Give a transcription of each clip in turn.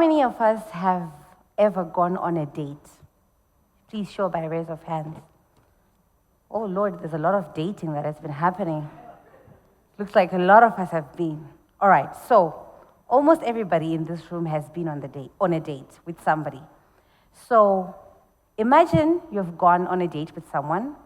many of us have ever gone on a date? Please show by raise of hands. Oh Lord, there's a lot of dating that has been happening. Looks like a lot of us have been. All right, so almost everybody in this room has been on a date with somebody. So imagine you've gone on a date with someone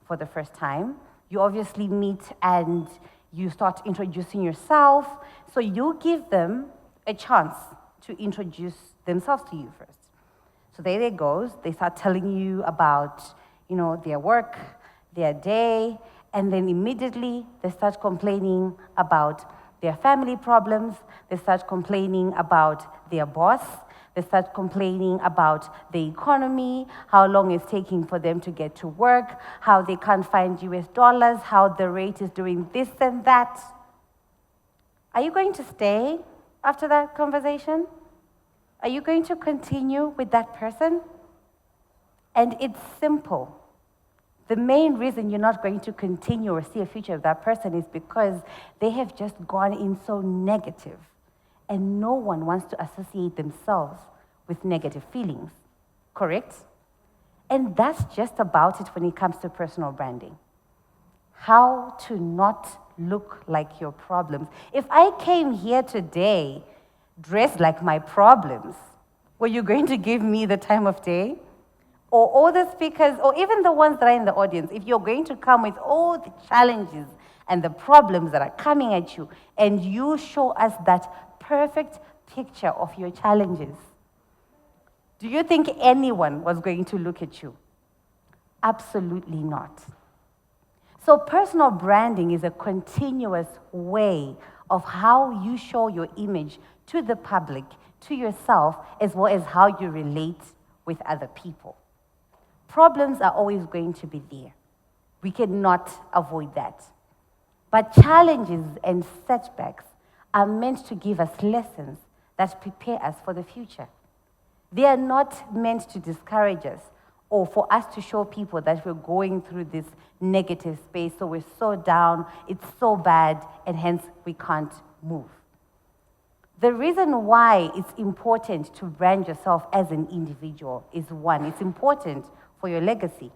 for the first time. You obviously meet and you start introducing yourself. So you give them a chance to introduce themselves to you first. So there they go. They start telling you about, their work, their day, and then immediately they start complaining about their family problems. They start complaining about their boss. They start complaining about the economy, how long it's taking for them to get to work, how they can't find US dollars, how the rate is doing this and that. Are you going to stay after that conversation? Are you going to continue with that person? And it's simple. The main reason you're not going to continue or see a future with that person is because they have just gone in so negative. And no one wants to associate themselves with negative feelings, correct? And that's just about it when it comes to personal branding. How to not look like your problems. If I came here today dressed like my problems, were you going to give me the time of day? Or all the speakers, or even the ones that are in the audience, if you're going to come with all the challenges and the problems that are coming at you, and you show us that perfect picture of your challenges, do you think anyone was going to look at you? Absolutely not. So personal branding is a continuous way of how you show your image to the public, to yourself, as well as how you relate with other people. Problems are always going to be there. We cannot avoid that. But challenges and setbacks are meant to give us lessons that prepare us for the future. They are not meant to discourage us or for us to show people that we're going through this negative space, so we're so down, it's so bad, and hence we can't move. The reason why it's important to brand yourself as an individual is one, it's important for your legacy.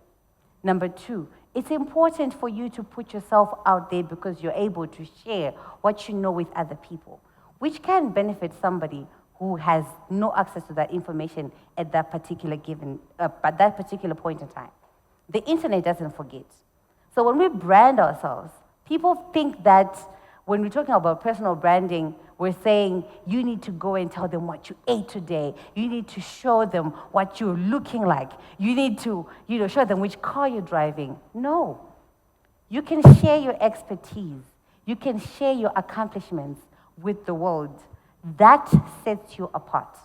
Number two, it's important for you to put yourself out there because you're able to share what you know with other people, which can benefit somebody who has no access to that information at that particular point in time. The internet doesn't forget. So when we brand ourselves, people think that when we're talking about personal branding, we're saying you need to go and tell them what you ate today. You need to show them what you're looking like. You need to, show them which car you're driving. No. You can share your expertise. You can share your accomplishments with the world. That sets you apart.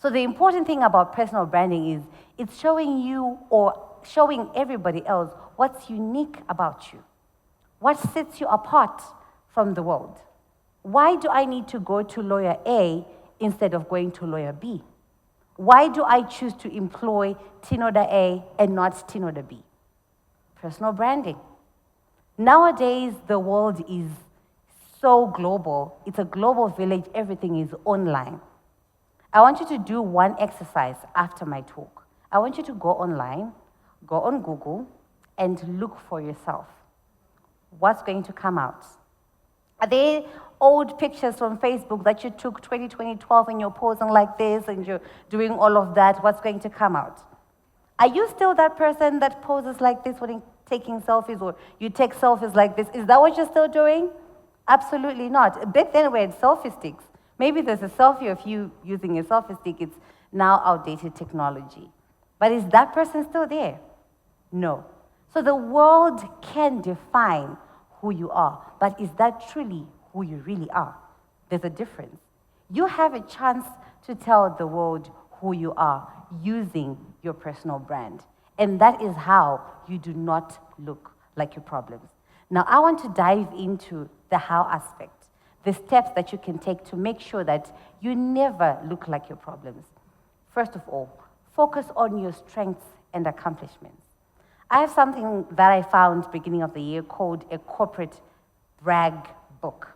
So the important thing about personal branding is it's showing you or showing everybody else what's unique about you. What sets you apart from the world? Why do I need to go to lawyer A instead of going to lawyer B? Why do I choose to employ Tinoda A and not Tinoda B? Personal branding. Nowadays, the world is so global. It's a global village. Everything is online. I want you to do one exercise after my talk. I want you to go online, go on Google, and look for yourself. What's going to come out? Are there old pictures from Facebook that you took 2012 and you're posing like this and you're doing all of that? What's going to come out? Are you still that person that poses like this when taking selfies, or you take selfies like this? Is that what you're still doing? Absolutely not. Back then we had selfie sticks. Maybe there's a selfie of you using a selfie stick. It's now outdated technology. But is that person still there? No. So the world can define who you are, but is that truly who you really are? There's a difference. You have a chance to tell the world who you are using your personal brand. And that is how you do not look like your problems. Now, I want to dive into the how aspect, the steps that you can take to make sure that you never look like your problems. First of all, focus on your strengths and accomplishments. I have something that I found beginning of the year called a corporate brag book.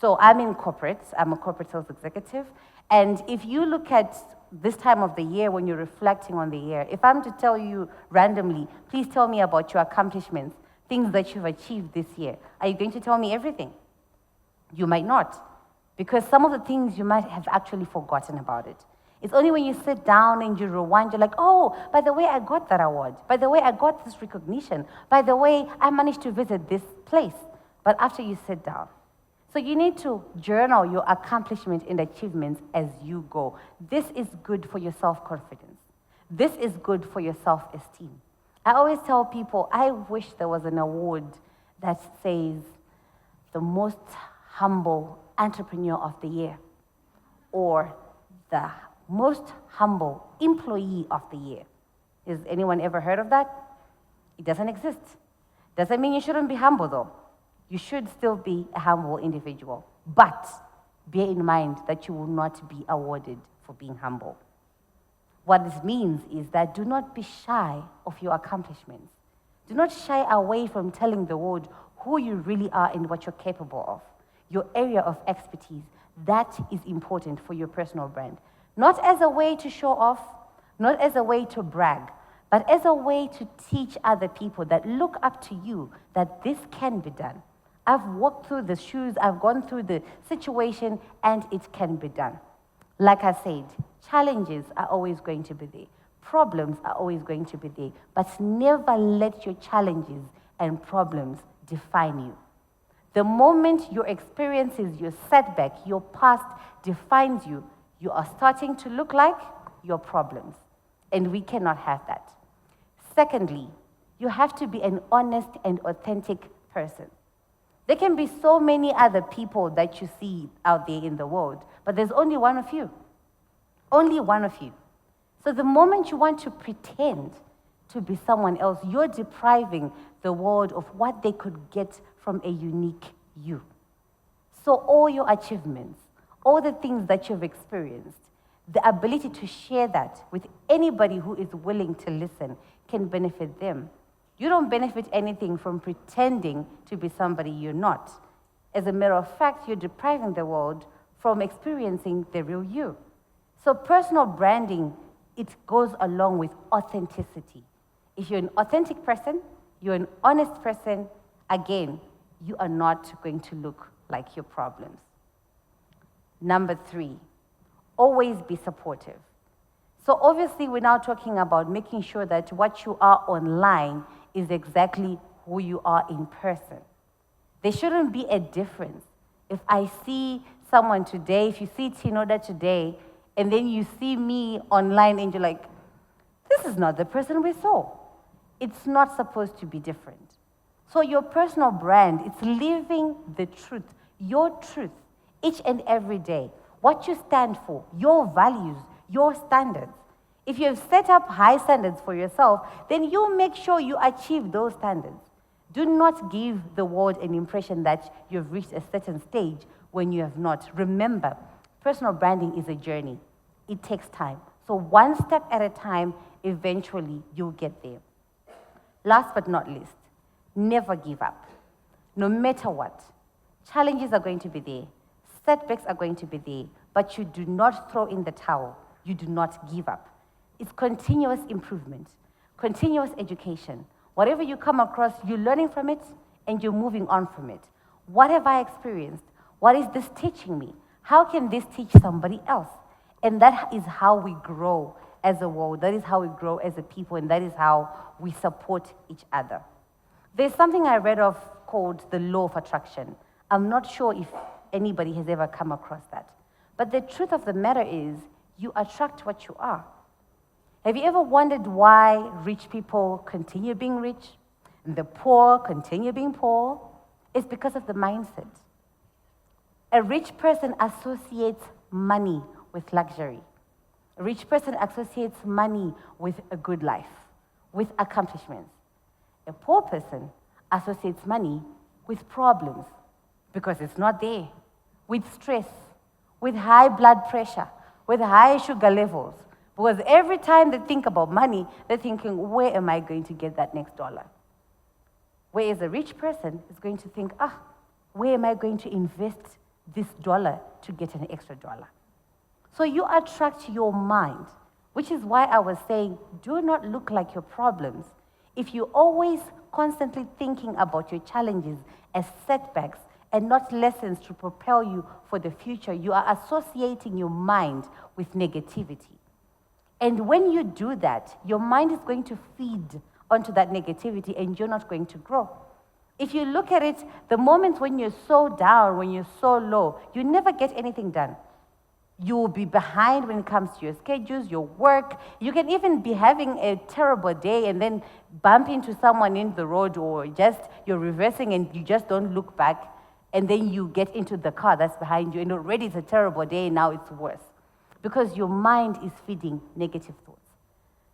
So I'm in corporate, I'm a corporate sales executive, And if you look at this time of the year when you're reflecting on the year, if I'm to tell you randomly, please tell me about your accomplishments, things that you've achieved this year, are you going to tell me everything? You might not, because some of the things you might have actually forgotten about it. It's only when you sit down and you rewind, you're like, oh, by the way, I got that award. By the way, I got this recognition. By the way, I managed to visit this place. But after you sit down. So you need to journal your accomplishments and achievements as you go. This is good for your self-confidence. This is good for your self-esteem. I always tell people, I wish there was an award that says the most humble entrepreneur of the year or the most humble employee of the year. Has anyone ever heard of that? It doesn't exist. Doesn't mean you shouldn't be humble, though. You should still be a humble individual. But bear in mind that you will not be awarded for being humble. What this means is that do not be shy of your accomplishments. Do not shy away from telling the world who you really are and what you're capable of. Your area of expertise, that is important for your personal brand. Not as a way to show off, not as a way to brag, but as a way to teach other people that look up to you that this can be done. I've walked through the shoes, I've gone through the situation, and it can be done. Like I said, challenges are always going to be there. Problems are always going to be there. But never let your challenges and problems define you. The moment your experiences, your setback, your past defines you, you are starting to look like your problems. And we cannot have that. Secondly, you have to be an honest and authentic person. There can be so many other people that you see out there in the world, but there's only one of you. Only one of you. So the moment you want to pretend to be someone else, you're depriving the world of what they could get from a unique you. So all your achievements, all the things that you've experienced, the ability to share that with anybody who is willing to listen can benefit them. You don't benefit anything from pretending to be somebody you're not. As a matter of fact, you're depriving the world from experiencing the real you. So personal branding, it goes along with authenticity. If you're an authentic person, you're an honest person, again, you are not going to look like your problems. Number 3, always be supportive. So obviously, we're now talking about making sure that what you are online is exactly who you are in person. There shouldn't be a difference. If I see someone today, if you see Tinoda today, and then you see me online and you're like, this is not the person we saw. It's not supposed to be different. So your personal brand, it's living the truth, your truth, each and every day. What you stand for, your values, your standards. If you have set up high standards for yourself, then you make sure you achieve those standards. Do not give the world an impression that you've reached a certain stage when you have not. Remember, personal branding is a journey. It takes time. So one step at a time, eventually you'll get there. Last but not least, never give up. No matter what, challenges are going to be there. Setbacks are going to be there. But you do not throw in the towel. You do not give up. It's continuous improvement, continuous education. Whatever you come across, you're learning from it and you're moving on from it. What have I experienced? What is this teaching me? How can this teach somebody else? And that is how we grow as a world. That is how we grow as a people, and that is how we support each other. There's something I read of called the law of attraction. I'm not sure if anybody has ever come across that. But the truth of the matter is, you attract what you are. Have you ever wondered why rich people continue being rich and the poor continue being poor? It's because of the mindset. A rich person associates money with luxury. A rich person associates money with a good life, with accomplishments. A poor person associates money with problems because it's not there, with stress, with high blood pressure, with high sugar levels. Because every time they think about money, they're thinking, where am I going to get that next dollar? Whereas a rich person is going to think, where am I going to invest this dollar to get an extra dollar? So you attract your mind, which is why I was saying, do not look like your problems. If you're always constantly thinking about your challenges as setbacks and not lessons to propel you for the future, you are associating your mind with negativity. And when you do that, your mind is going to feed onto that negativity and you're not going to grow. If you look at it, the moment when you're so down, when you're so low, you never get anything done. You will be behind when it comes to your schedules, your work. You can even be having a terrible day and then bump into someone in the road, or just you're reversing and you just don't look back, and then you get into the car that's behind you and already it's a terrible day and now it's worse because your mind is feeding negative thoughts.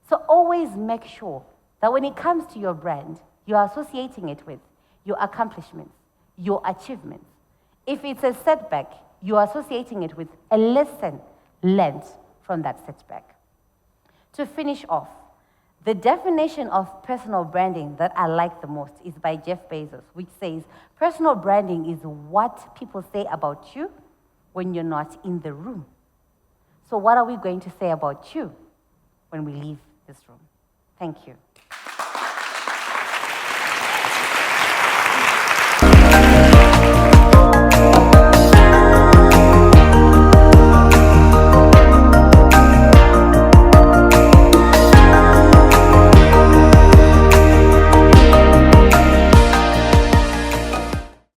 So always make sure that when it comes to your brand, you're associating it with your accomplishments, your achievements. If it's a setback, you're associating it with a lesson learned from that setback. To finish off, the definition of personal branding that I like the most is by Jeff Bezos, which says, personal branding is what people say about you when you're not in the room. So what are we going to say about you when we leave this room? Thank you.